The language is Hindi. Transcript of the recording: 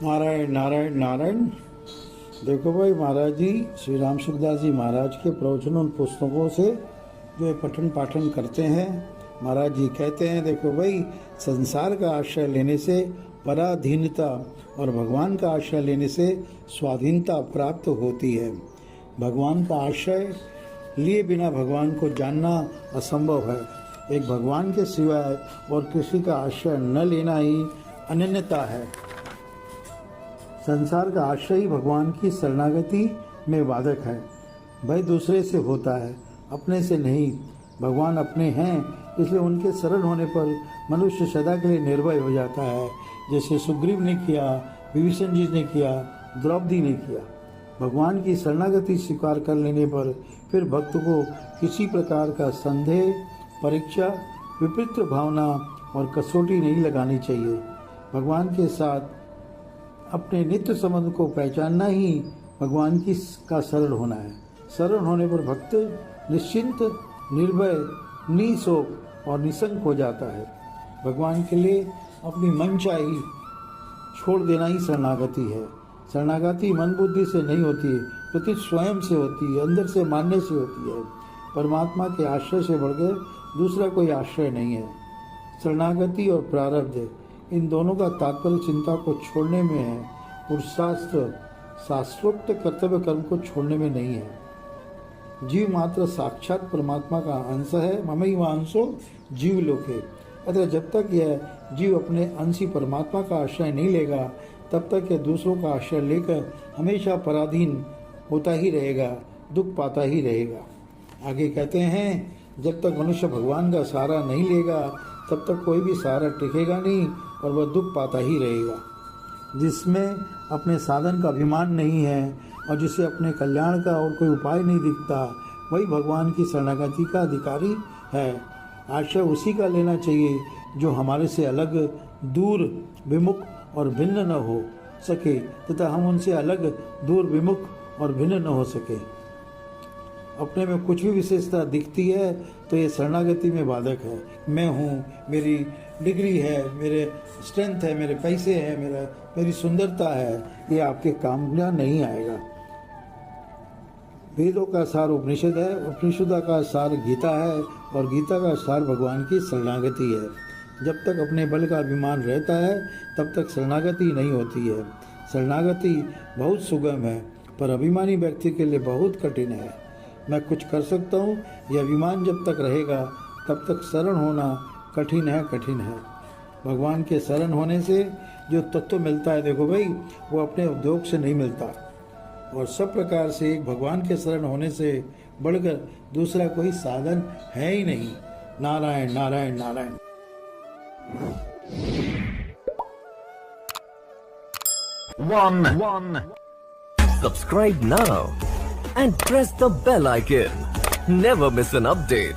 नारायण नारायण नारायण। देखो भाई, महाराज जी श्री राम सुखदास जी महाराज के प्रवचनों उन पुस्तकों से जो पठन पाठन करते हैं, महाराज जी कहते हैं देखो भाई, संसार का आश्रय लेने से पराधीनता और भगवान का आश्रय लेने से स्वाधीनता प्राप्त होती है। भगवान का आश्रय लिए बिना भगवान को जानना असंभव है। एक भगवान के सिवाय और किसी का आश्रय न लेना ही अनन्यता है। संसार का आश्रय ही भगवान की शरणागति में बाधक है। भय दूसरे से होता है, अपने से नहीं। भगवान अपने हैं, इसलिए उनके शरण होने पर मनुष्य सदा के लिए निर्भय हो जाता है, जैसे सुग्रीव ने किया, विभीषण जी ने किया, द्रौपदी ने किया। भगवान की शरणागति स्वीकार कर लेने पर फिर भक्त को किसी प्रकार का संदेह, परीक्षा, विपरीत भावना और कसौटी नहीं लगानी चाहिए। भगवान के साथ अपने नित्य संबंध को पहचानना ही भगवान की का शरण होना है। शरण होने पर भक्त निश्चिंत, निर्भय, निशोक और निसंक हो जाता है। भगवान के लिए अपनी मनचाही छोड़ देना ही शरणागति है। शरणागति मन बुद्धि से नहीं होती है, प्रति स्वयं से होती है, अंदर से मानने से होती है। परमात्मा के आश्रय से बढ़कर दूसरा कोई आश्रय नहीं है। शरणागति और प्रारब्ध, इन दोनों का तात्पर्य चिंता को छोड़ने में है, पुरुषार्थ शास्त्रोक्त कर्तव्य कर्म को छोड़ने में नहीं है। जीव मात्र साक्षात परमात्मा का अंश है। ममैव अंशो जीव लोके। अतः जब तक यह जीव अपने अंशी परमात्मा का आश्रय नहीं लेगा, तब तक यह दूसरों का आश्रय लेकर हमेशा पराधीन होता ही रहेगा, दुख पाता ही रहेगा। आगे कहते हैं, जब तक मनुष्य भगवान का सहारा नहीं लेगा, तब तक कोई भी सहारा टिकेगा नहीं और वह दुख पाता ही रहेगा। जिसमें अपने साधन का अभिमान नहीं है और जिसे अपने कल्याण का और कोई उपाय नहीं दिखता, वही भगवान की शरणागति का अधिकारी है। आश्रय उसी का लेना चाहिए जो हमारे से अलग, दूर, विमुख और भिन्न न हो सके तथा हम उनसे अलग, दूर, विमुख और भिन्न न हो सके। अपने में कुछ भी विशेषता दिखती है तो ये शरणागति में बाधक है। मैं हूँ, मेरी डिग्री है, मेरे स्ट्रेंथ है, मेरे पैसे हैं, मेरी सुंदरता है, ये आपके काम में नहीं आएगा। वेदों का सार उपनिषद है, उपनिषद का सार गीता है और गीता का सार भगवान की शरणागति है। जब तक अपने बल का अभिमान रहता है, तब तक शरणागति नहीं होती है। शरणागति बहुत सुगम है, पर अभिमानी व्यक्ति के लिए बहुत कठिन है। मैं कुछ कर सकता हूँ, यह अभिमान जब तक रहेगा, तब तक शरण होना कठिन है, कठिन है। भगवान के शरण होने से जो तत्व मिलता है, देखो भाई, वो अपने उद्योग से नहीं मिलता। और सब प्रकार से एक भगवान के शरण होने से बढ़कर दूसरा कोई साधन है ही नहीं। Narayan Narayan Narayan. One. Subscribe now and press the bell icon. Never miss an update.